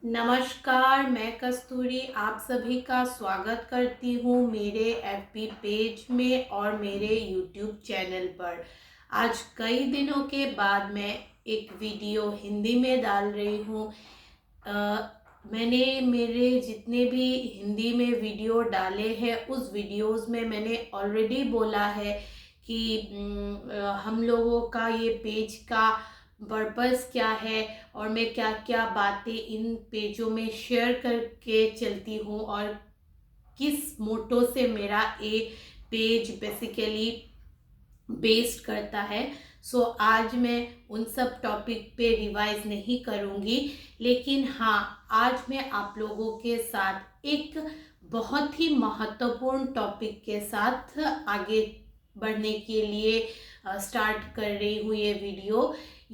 नमस्कार, मैं कस्तूरी आप सभी का स्वागत करती हूँ मेरे एफबी पेज में और मेरे यूट्यूब चैनल पर। आज कई दिनों के बाद मैं एक वीडियो हिंदी में डाल रही हूँ। मैंने मेरे जितने भी हिंदी में वीडियो डाले हैं उस वीडियोस में मैंने ऑलरेडी बोला है कि हम लोगों का ये पेज का पर्पस क्या है और मैं क्या क्या बातें इन पेजों में शेयर करके चलती हूँ और किस मोटो से मेरा ये पेज बेसिकली बेस्ड करता है। आज मैं उन सब टॉपिक पे रिवाइज नहीं करूँगी, लेकिन हाँ, आज मैं आप लोगों के साथ एक बहुत ही महत्वपूर्ण टॉपिक के साथ आगे बढ़ने के लिए स्टार्ट कर रही हूँ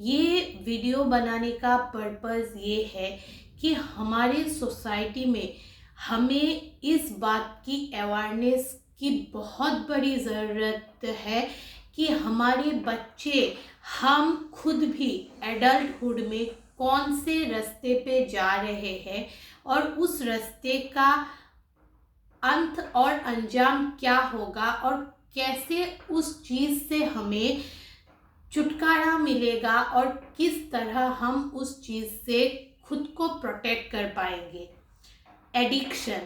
ये वीडियो बनाने का पर्पस ये है कि हमारे सोसाइटी में हमें इस बात की अवेयरनेस की बहुत बड़ी ज़रूरत है कि हमारे बच्चे, हम खुद भी एडल्टहुड में कौन से रास्ते पे जा रहे हैं और उस रास्ते का अंत और अंजाम क्या होगा और कैसे उस चीज़ से हमें छुटकारा मिलेगा और किस तरह हम उस चीज़ से खुद को प्रोटेक्ट कर पाएंगे। एडिक्शन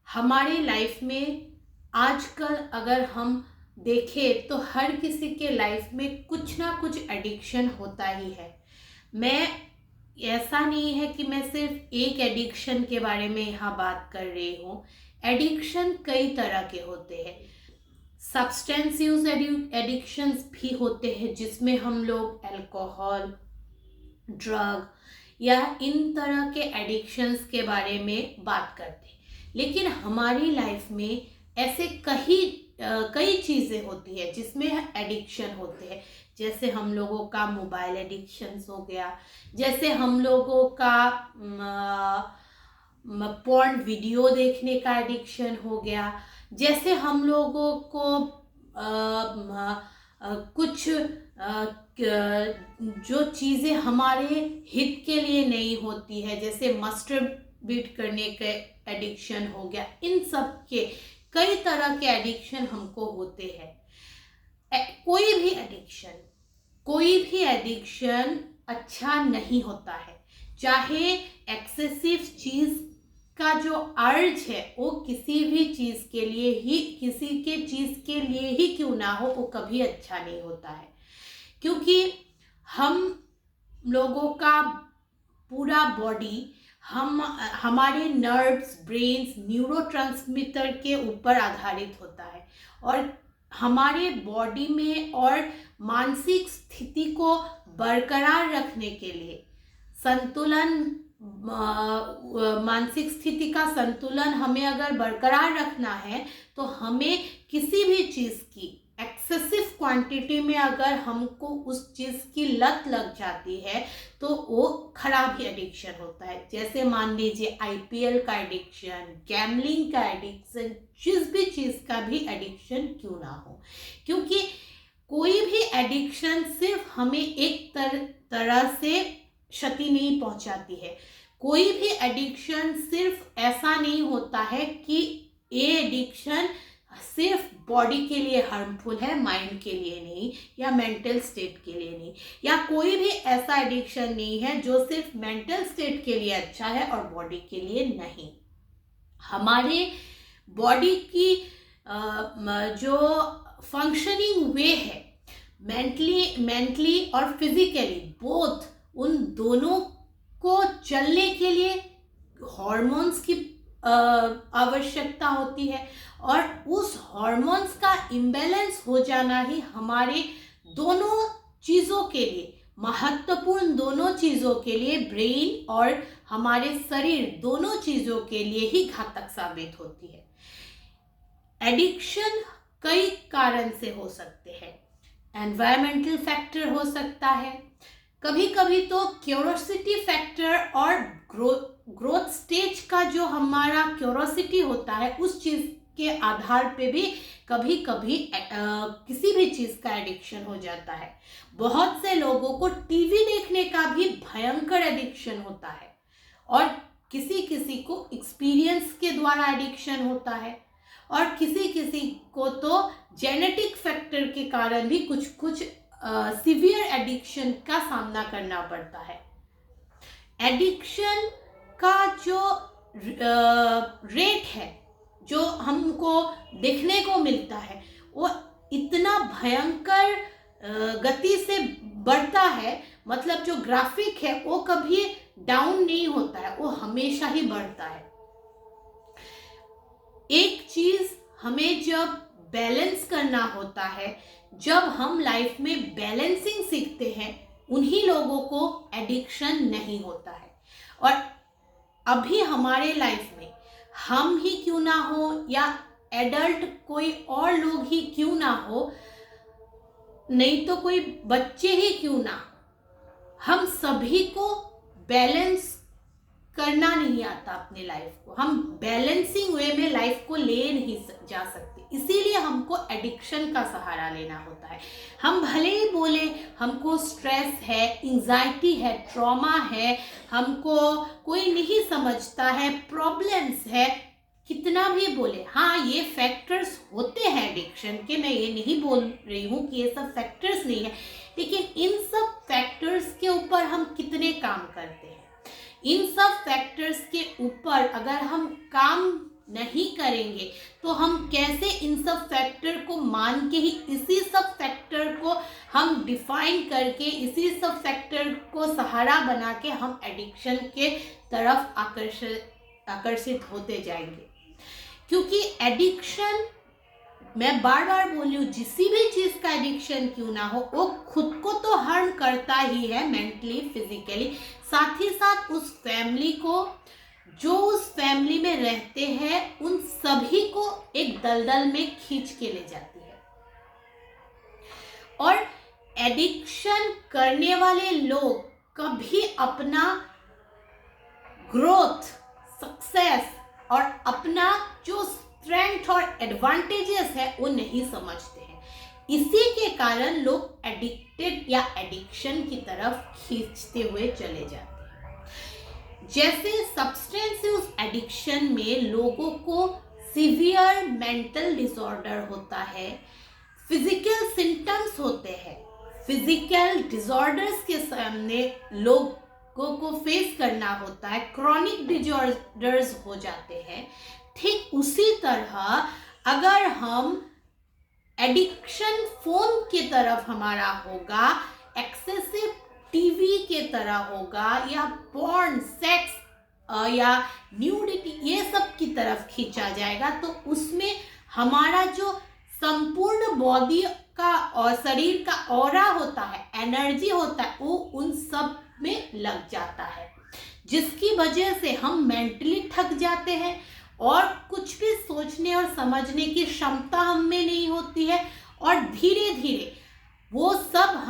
हमारे लाइफ में आजकल अगर हम देखें तो हर किसी के लाइफ में कुछ ना कुछ एडिक्शन होता ही है। मैं ऐसा नहीं है कि मैं सिर्फ एक एडिक्शन के बारे में यहाँ बात कर रही हूँ। एडिक्शन कई तरह के होते हैं। सब्सटेंस यूज एडिक्शंस भी होते हैं जिसमें हम लोग अल्कोहल, ड्रग या इन तरह के एडिक्शंस के बारे में बात करते हैं। लेकिन हमारी लाइफ में ऐसे कई चीज़ें होती है जिसमें एडिक्शन होते हैं। जैसे हम लोगों का मोबाइल एडिक्शंस हो गया, जैसे हम लोगों का पॉर्न वीडियो देखने का एडिक्शन हो गया, जैसे हम लोगों को कुछ जो चीज़ें हमारे हित के लिए नहीं होती है, जैसे मस्टरबेट करने के एडिक्शन हो गया। इन सब के कई तरह के एडिक्शन हमको होते हैं। कोई भी एडिक्शन अच्छा नहीं होता है। चाहे एक्सेसिव चीज़ का जो अर्ज है वो किसी के चीज़ के लिए ही क्यों ना हो, वो कभी अच्छा नहीं होता है। क्योंकि हम लोगों का पूरा बॉडी हमारे नर्व्स, ब्रेन्स, न्यूरोट्रांसमीटर के ऊपर आधारित होता है और हमारे बॉडी में और मानसिक स्थिति को बरकरार रखने के लिए मानसिक स्थिति का संतुलन हमें अगर बरकरार रखना है तो हमें किसी भी चीज़ की एक्सेसिव क्वांटिटी में अगर हमको उस चीज़ की लत लग जाती है तो वो खराब ही एडिक्शन होता है। जैसे मान लीजिए आईपीएल का एडिक्शन, गैम्बलिंग का एडिक्शन, जिस भी चीज़ का भी एडिक्शन क्यों ना हो, क्योंकि कोई भी एडिक्शन सिर्फ हमें एक तरह से क्षति नहीं पहुंचाती है। कोई भी एडिक्शन सिर्फ ऐसा नहीं होता है कि ये एडिक्शन सिर्फ बॉडी के लिए हार्मफुल है, माइंड के लिए नहीं या मेंटल स्टेट के लिए नहीं, या कोई भी ऐसा एडिक्शन नहीं है जो सिर्फ मेंटल स्टेट के लिए अच्छा है और बॉडी के लिए नहीं। हमारे बॉडी की जो फंक्शनिंग वे है, मेंटली और फिजिकली बोथ, उन दोनों को चलने के लिए हॉर्मोन्स की आवश्यकता होती है और उस हॉर्मोन्स का इम्बैलेंस हो जाना ही हमारे दोनों चीज़ों के लिए महत्वपूर्ण, दोनों चीज़ों के लिए, ब्रेन और हमारे शरीर दोनों चीज़ों के लिए ही घातक साबित होती है। एडिक्शन कई कारण से हो सकते हैं। एनवायरमेंटल फैक्टर हो सकता है, कभी कभी तो क्यूरोसिटी फैक्टर और ग्रोथ स्टेज का जो हमारा क्यूरोसिटी होता है उस चीज़ के आधार पे भी कभी कभी किसी भी चीज़ का एडिक्शन हो जाता है। बहुत से लोगों को टीवी देखने का भी भयंकर एडिक्शन होता है और किसी किसी को एक्सपीरियंस के द्वारा एडिक्शन होता है और किसी किसी को तो जेनेटिक फैक्टर के कारण भी कुछ कुछ सीवियर एडिक्शन का सामना करना पड़ता है। एडिक्शन का जो रेट है, जो हमको देखने को मिलता है, वो इतना भयंकर गति से बढ़ता है, मतलब जो ग्राफिक है वो कभी डाउन नहीं होता है, वो हमेशा ही बढ़ता है। एक चीज हमें जब बैलेंस करना होता है, जब हम लाइफ में बैलेंसिंग सीखते हैं, उन्हीं लोगों को एडिक्शन नहीं होता है। और अभी हमारे लाइफ में हम ही क्यों ना हो या एडल्ट कोई और लोग ही क्यों ना हो, नहीं तो कोई बच्चे ही क्यों ना, हम सभी को बैलेंस करना नहीं आता अपने लाइफ को। हम बैलेंसिंग वे में लाइफ को ले नहीं जा सकते, इसीलिए हमको एडिक्शन का सहारा लेना होता है। हम भले ही बोले हमको स्ट्रेस है, एंजाइटी है, ट्रॉमा है, हमको कोई नहीं समझता है, प्रॉब्लम्स है, कितना भी बोले, हाँ ये फैक्टर्स होते हैं एडिक्शन के, मैं ये नहीं बोल रही हूँ कि ये सब फैक्टर्स नहीं है, लेकिन इन सब फैक्टर्स के ऊपर हम कितने काम करते हैं, इन सब फैक्टर्स के ऊपर अगर हम काम नहीं करेंगे तो हम कैसे इन सब फैक्टर को मान के ही इसी सब फैक्टर को हम डिफाइन करके, इसी सब फैक्टर को सहारा बना के हम एडिक्शन के तरफ आकर्षित होते जाएंगे। क्योंकि एडिक्शन, मैं बार बार बोली हूँ, जिसी भी चीज का एडिक्शन क्यों ना हो, वो खुद को तो हार्म करता ही है, मेंटली, फिजिकली, साथ ही साथ उस फैमिली को, जो उस फैमिली में रहते हैं, उन सभी को एक दलदल में खींच के ले जाती है। और एडिक्शन करने वाले लोग कभी अपना ग्रोथ, सक्सेस और अपना जो स्ट्रेंथ और एडवांटेजेस है वो नहीं समझते हैं। इसी के कारण लोग एडिक्टेड या एडिक्शन की तरफ खींचते हुए चले जाते हैं। जैसे सब्सटेंस यूज एडिक्शन में लोगों को सीवियर मेंटल डिसऑर्डर होता है, फिजिकल सिम्टम्स होते हैं, फिजिकल डिसऑर्डर्स के सामने लोगों को फेस करना होता है, क्रॉनिक डिसऑर्डर्स हो जाते हैं। ठीक उसी तरह अगर हम एडिक्शन फोन की तरफ हमारा होगा, एक्सेसिव टीवी के तरह होगा, या पॉर्न, सेक्स या न्यूडिटी, ये सब की तरफ खींचा जाएगा, तो उसमें हमारा जो संपूर्ण बॉडी का और शरीर का ऑरा होता है, एनर्जी होता है, वो उन सब में लग जाता है, जिसकी वजह से हम मेंटली थक जाते हैं और कुछ भी सोचने और समझने की क्षमता हम में नहीं होती है, और धीरे धीरे वो सब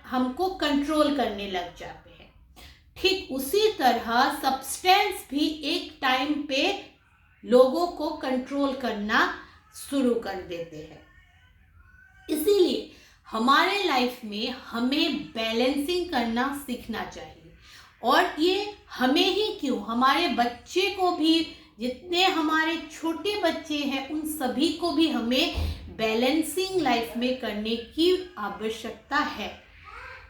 हमको कंट्रोल करने लग जाते हैं। ठीक उसी तरह सब्सटेंस भी एक टाइम पे लोगों को कंट्रोल करना शुरू कर देते हैं। इसीलिए हमारे लाइफ में हमें बैलेंसिंग करना सीखना चाहिए, और ये हमें ही क्यों, हमारे बच्चे को भी, जितने हमारे छोटे बच्चे हैं उन सभी को भी हमें बैलेंसिंग लाइफ में करने की आवश्यकता है।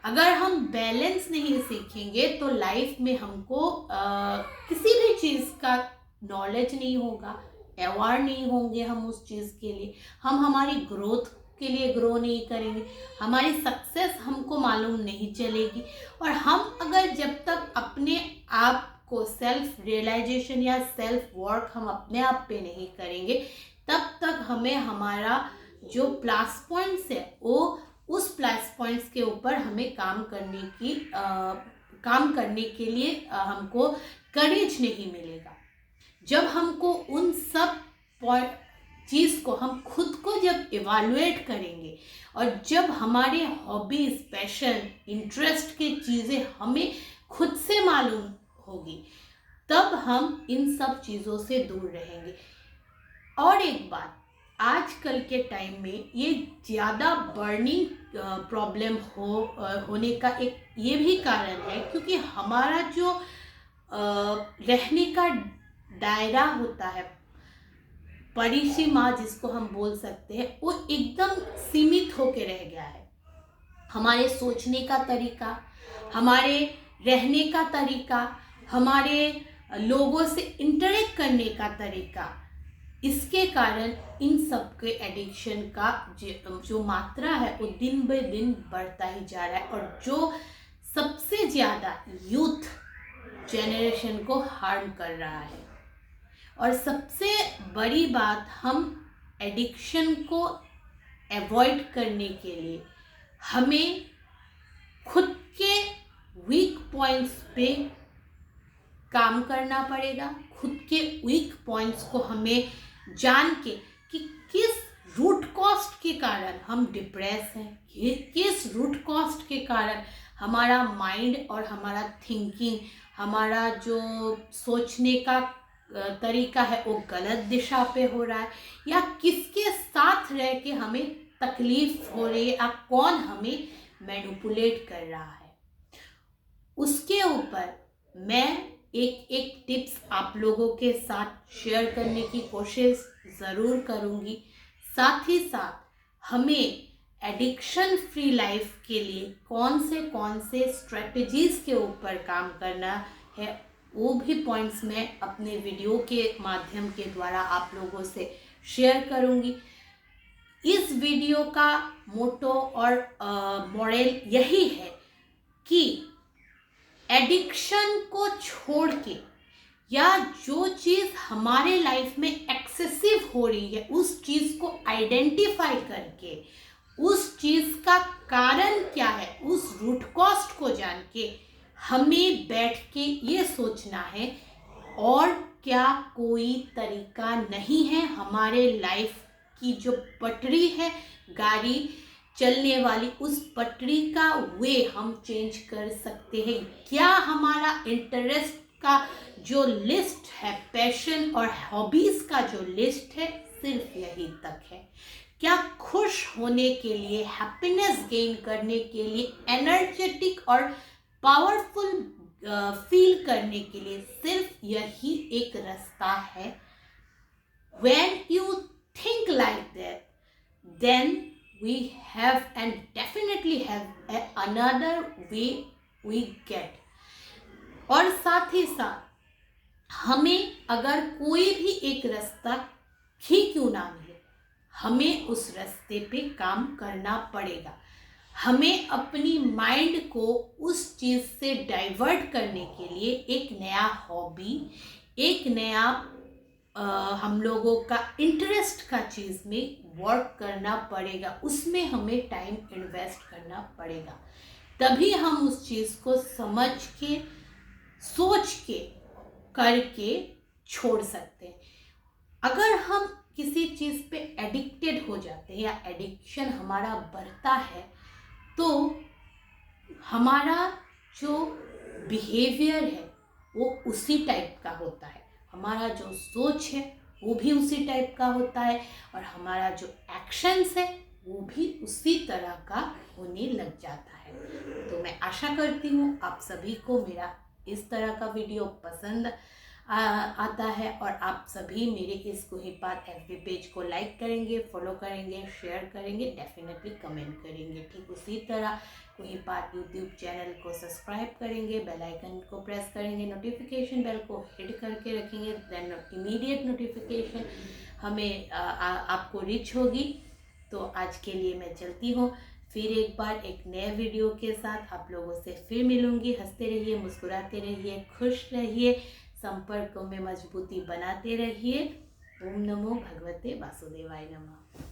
अगर हम बैलेंस नहीं सीखेंगे तो लाइफ में हमको किसी भी चीज़ का नॉलेज नहीं होगा, अवेयर नहीं होंगे हम उस चीज़ के लिए, हम हमारी ग्रोथ के लिए ग्रो नहीं करेंगे, हमारी सक्सेस हमको मालूम नहीं चलेगी। और हम अगर जब तक अपने आप को सेल्फ रियलाइजेशन या सेल्फ वर्क हम अपने आप पे नहीं करेंगे, तब तक हमें हमारा जो प्लस पॉइंट्स है वो उस प्लस पॉइंट्स के ऊपर हमें काम करने के लिए हमको करेज नहीं मिलेगा। जब हमको उन सब चीज़ को, हम खुद को जब इवैल्यूएट करेंगे और जब हमारे हॉबीज, पैशन, इंटरेस्ट की चीज़ें हमें खुद से मालूम होगी, तब हम इन सब चीज़ों से दूर रहेंगे। और एक बात, आजकल के टाइम में ये ज़्यादा बर्निंग प्रॉब्लम होने का एक ये भी कारण है, क्योंकि हमारा जो रहने का दायरा होता है, परिसीमा जिसको हम बोल सकते हैं, वो एकदम सीमित होके रह गया है। हमारे सोचने का तरीका, हमारे रहने का तरीका, हमारे लोगों से इंटरेक्ट करने का तरीका, इसके कारण इन सब के एडिक्शन का जो मात्रा है वो दिन ब दिन बढ़ता ही जा रहा है, और जो सबसे ज़्यादा यूथ जेनरेशन को हार्म कर रहा है। और सबसे बड़ी बात, हम एडिक्शन को अवॉइड करने के लिए हमें खुद के वीक पॉइंट्स पे काम करना पड़ेगा। खुद के वीक पॉइंट्स को हमें जान के कि किस रूट कॉस्ट के कारण हम डिप्रेस हैं, किस रूट कॉस्ट के कारण हमारा माइंड और हमारा थिंकिंग, हमारा जो सोचने का तरीका है वो गलत दिशा पे हो रहा है, या किसके साथ रह के हमें तकलीफ हो रही है, या कौन हमें मैनिपुलेट कर रहा है। उसके ऊपर मैं एक एक टिप्स आप लोगों के साथ शेयर करने की कोशिश ज़रूर करूँगी। साथ ही साथ हमें एडिक्शन फ्री लाइफ के लिए कौन से स्ट्रेटजीज़ के ऊपर काम करना है, वो भी पॉइंट्स मैं अपने वीडियो के माध्यम के द्वारा आप लोगों से शेयर करूँगी। इस वीडियो का मोटो और मॉरल यही है कि एडिक्शन को छोड़ के, या जो चीज़ हमारे लाइफ में एक्सेसिव हो रही है उस चीज़ को आइडेंटिफाई करके, उस चीज़ का कारण क्या है, उस रूट कॉस्ट को जान के हमें बैठ के ये सोचना है, और क्या कोई तरीका नहीं है हमारे लाइफ की जो पटरी है, गाड़ी चलने वाली, उस पटरी का वे हम चेंज कर सकते हैं। क्या हमारा इंटरेस्ट का जो लिस्ट है, पैशन और हॉबीज़ का जो लिस्ट है, सिर्फ यही तक है? क्या खुश होने के लिए, हैप्पीनेस गेन करने के लिए, एनर्जेटिक और पावरफुल फील करने के लिए सिर्फ यही एक रास्ता है? When you think like that, then we have and definitely have another way we get. और साथ ही साथ हमें अगर कोई भी एक रास्ता ही क्यों ना मिले, हमें उस रास्ते पे काम करना पड़ेगा। हमें अपनी माइंड को उस चीज़ से डाइवर्ट करने के लिए एक नया हॉबी, एक नया हम लोगों का इंटरेस्ट का चीज़ में वर्क करना पड़ेगा, उसमें हमें टाइम इन्वेस्ट करना पड़ेगा। तभी हम उस चीज़ को समझ के, सोच के, करके छोड़ सकते हैं। अगर हम किसी चीज़ पे एडिक्टेड हो जाते हैं, या एडिक्शन हमारा बढ़ता है, तो हमारा जो बिहेवियर है वो उसी टाइप का होता है, हमारा जो सोच है वो भी उसी टाइप का होता है, और हमारा जो एक्शंस है वो भी उसी तरह का होने लग जाता है। तो मैं आशा करती हूँ आप सभी को मेरा इस तरह का वीडियो पसंद आता है, और आप सभी मेरे इस कुहीपात एफबी पेज को लाइक करेंगे, फॉलो करेंगे, शेयर करेंगे, डेफिनेटली कमेंट करेंगे। ठीक उसी तरह कुहीपात यूट्यूब चैनल को सब्सक्राइब करेंगे, बेल आइकन को प्रेस करेंगे, नोटिफिकेशन बेल को हिट करके रखेंगे, देन इमीडिएट नोटिफिकेशन हमें आपको रीच होगी। तो आज के लिए मैं चलती हूँ, फिर एक बार एक नए वीडियो के साथ आप लोगों से फिर मिलूंगी। हंसते रहिए, मुस्कुराते रहिए, खुश रहिए, संपर्कों में मजबूती बनाते रहिए। ओम नमो भगवते वासुदेवाय नमः।